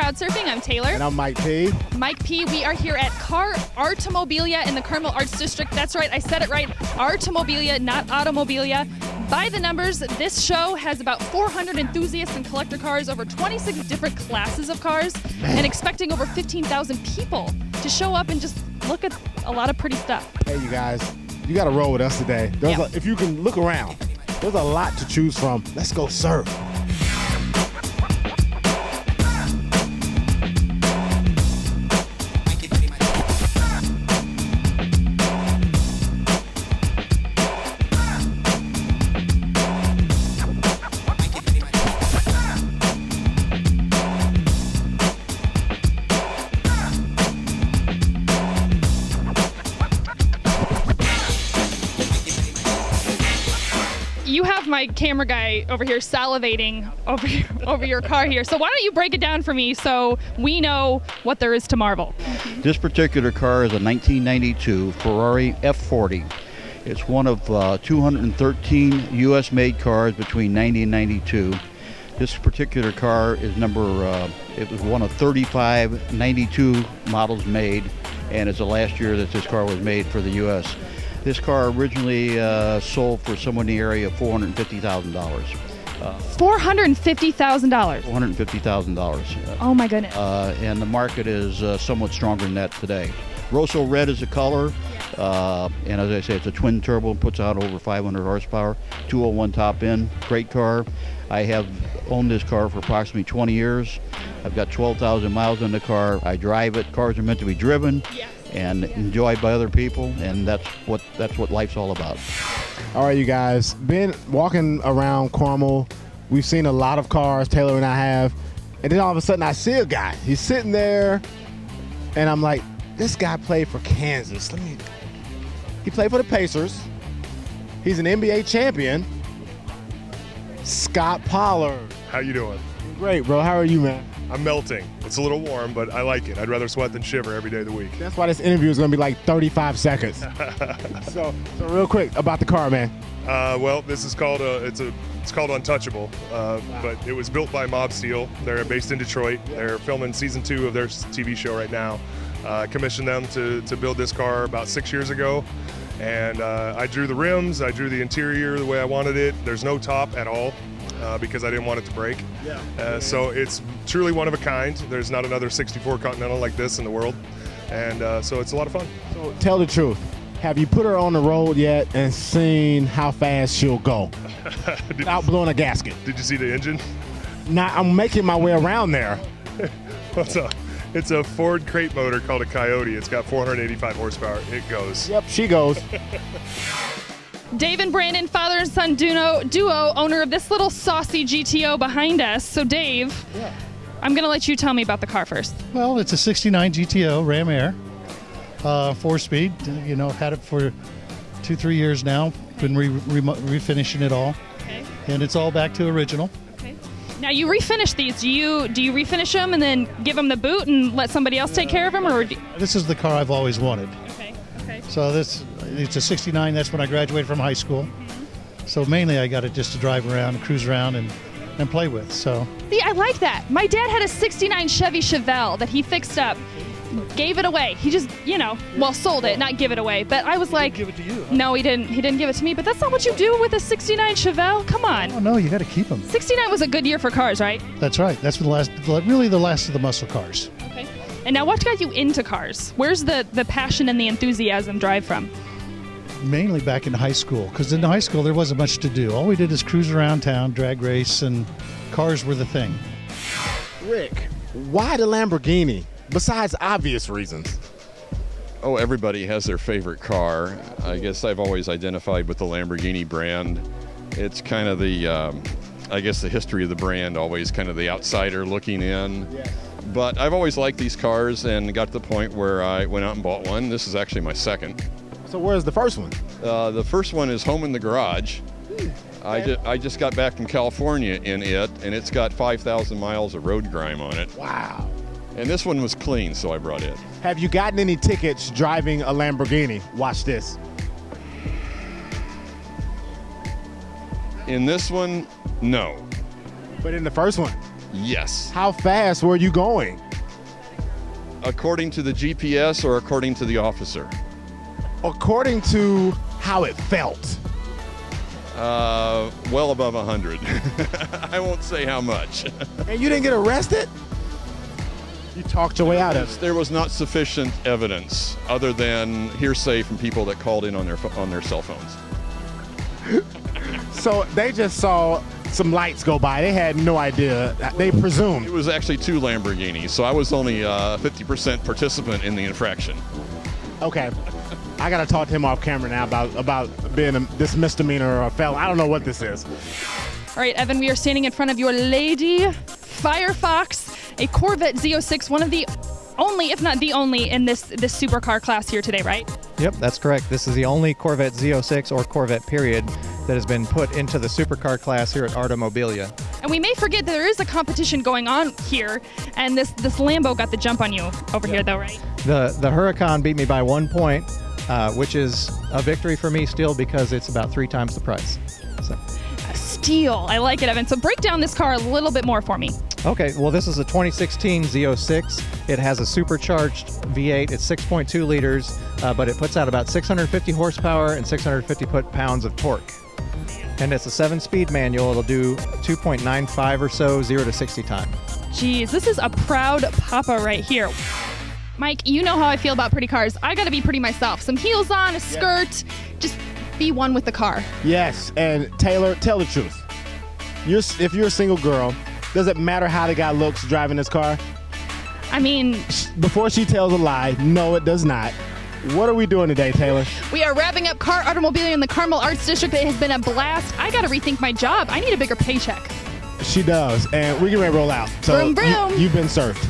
Crowd Surfing. I'm Taylor. And I'm Mike P. Mike P. We are here at Carmel Artomobilia in the Carmel Arts District. That's right, I said it right. Artomobilia, not Automobilia. By the numbers, this show has about 400 enthusiasts and collector cars, over 26 different classes of cars, and expecting over 15,000 people to show up and just look at a lot of pretty stuff. Hey, you guys, you got to roll with us today. If you can look around, there's a lot to choose from. Let's go surf. You have my camera guy over here salivating over your car here. So why don't you break it down for me so we know what there is to marvel? This particular car is a 1992 Ferrari F40. It's one of 213 U.S.-made cars between 90 and 92. This particular car is it was one of 35 92 models made, and it's the last year that this car was made for the U.S. This car originally sold for somewhere in the area of $450,000. $450,000? $450,000. Oh my goodness. And the market is somewhat stronger than that today. Rosso red is the color, and as I say, it's a twin turbo, puts out over 500 horsepower, 201 top end, great car. I have owned this car for approximately 20 years. I've got 12,000 miles on the car. I drive it. Cars are meant to be driven. Yes. And enjoyed by other people, and that's what life's all about. All right, you guys, been walking around Carmel. We've seen a lot of cars, Taylor and I have, and then all of a sudden I see a guy. He's sitting there, and I'm like, this guy played for Kansas. He played for the Pacers. He's an NBA champion. Scott Pollard. How you doing? Great, bro. How are you, man? I'm melting. It's a little warm, but I like it. I'd rather sweat than shiver every day of the week. That's why this interview is going to be like 35 seconds. So real quick about the car, man. Well, this is called it's called Untouchable, but it was built by Mob Steel. They're based in Detroit. They're filming season 2 of their TV show right now. Commissioned them to build this car about 6 years ago, and I drew the rims. I drew the interior the way I wanted it. There's no top at all. Because I didn't want it to break. So it's truly one of a kind. There's not another 64 Continental like this in the world. And so it's a lot of fun. So tell the truth. Have you put her on the road yet and seen how fast she'll go without blowing a gasket? Did you see the engine? I'm making my way around there. It's a Ford crate motor called a Coyote. It's got 485 horsepower. It goes. Yep, she goes. Dave and Brandon, father and son duo, owner of this little saucy GTO behind us. So Dave, I'm going to let you tell me about the car first. Well, it's a 69 GTO Ram Air, 4-speed. Had it for 2-3 years now. Been refinishing it all. Okay. And it's all back to original. Okay. Now you refinish these. Do you refinish them and then give them the boot and let somebody else take care of them, or? This is the car I've always wanted. Okay. Okay. So it's a 69. That's when I graduated from high school. Mm-hmm. So mainly I got it just to drive around and cruise around and play with. So. See, I like that. My dad had a 69 Chevy Chevelle that he fixed up, gave it away. He just, sold it, not give it away. But I was like, give it to you, huh? No, he didn't. He didn't give it to me. But that's not what you do with a 69 Chevelle. Come on. Oh no, you got to keep them. 69 was a good year for cars, right? That's right. That's the last of the muscle cars. Okay. And now, what got you into cars? Where's the passion and the enthusiasm drive from? Mainly back in high school, because in high school there wasn't much to do. All we did is cruise around town, drag race, and cars were the thing. Rick, why the Lamborghini, besides obvious reasons? Oh, everybody has their favorite car. I guess I've always identified with the Lamborghini brand. It's kind of the history of the brand, always kind of the outsider looking in. Yeah. But I've always liked these cars and got to the point where I went out and bought one. This is actually my second. So where's the first one? The first one is home in the garage. I just got back from California in it, and it's got 5,000 miles of road grime on it. Wow. And this one was clean, so I brought it. Have you gotten any tickets driving a Lamborghini? Watch this. In this one, no. But in the first one? Yes. How fast were you going? According to the GPS or according to the officer? According to how it felt. Well above 100. I won't say how much. And you didn't get arrested? You talked your way out of it. There was not sufficient evidence other than hearsay from people that called in on their cell phones. So they just saw some lights go by. They had no idea. They presumed. It was actually 2 Lamborghinis, so I was only a 50% participant in the infraction. Okay. I got to talk to him off camera now about being this misdemeanor or a felon. I don't know what this is. All right, Evan, we are standing in front of your lady Firefox, a Corvette Z6, one of the only, if not the only, in this supercar class here today, right? Yep, that's correct. This is the only Corvette Z6 or Corvette period that has been put into the supercar class here at Artomobilia. And we may forget that there is a competition going on here, and this Lambo got the jump on you over here, though, right? The Huracan beat me by 1 point, which is a victory for me still because it's about 3 times the price. So. A steal. I like it, Evan. So break down this car a little bit more for me. Okay, well, this is a 2016 Z06. It has a supercharged V8. It's 6.2 liters, but it puts out about 650 horsepower and 650 foot-pounds of torque. And it's a 7-speed manual. It'll do 2.95 or so, 0 to 60 time. Jeez, this is a proud papa right here. Mike, you know how I feel about pretty cars. I gotta be pretty myself. Some heels on, a skirt, just be one with the car. Yes, and Taylor, tell the truth. If you're a single girl, does it matter how the guy looks driving this car? I mean, Before she tells a lie, no, it does not. What are we doing today, Taylor? we are wrapping up Car Artomobilia in the Carmel Arts District. It has been a blast. I gotta rethink my job. I need a bigger paycheck. She does, and we're getting ready to roll out. So Vroom, vroom. you've been served.